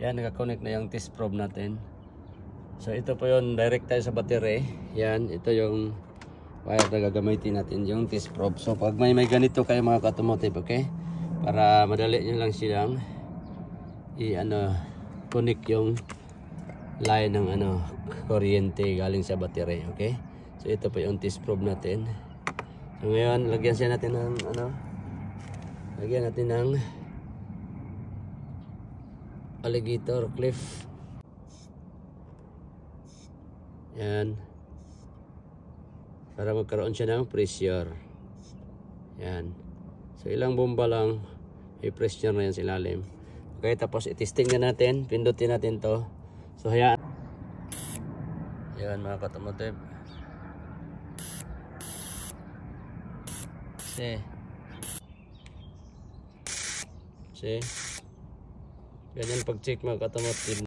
Yan, naka-connect na yung test probe natin. So ito po yun, direct tayo sa battery. Yan, ito yung wire na gagamitin natin, yung test probe. So pag may ganito kayo mga ka-automotive, okay? Para madali nyo lang silang connect yung line ng kuryente galing sa battery, okay? So ito po yung test probe natin. So ngayon, lagyan siya natin ng lagyan natin ng alligator clip. Yan. Para magkaroon siya ng pressure. Yan. So ilang bomba lang i-pressure na yan sa ilalim. Okay, tapos i-testing na natin. Pindutin natin to. So hayaan. Yan mga ka-automotive. See? Ganyan pag-check mga ka-automotive.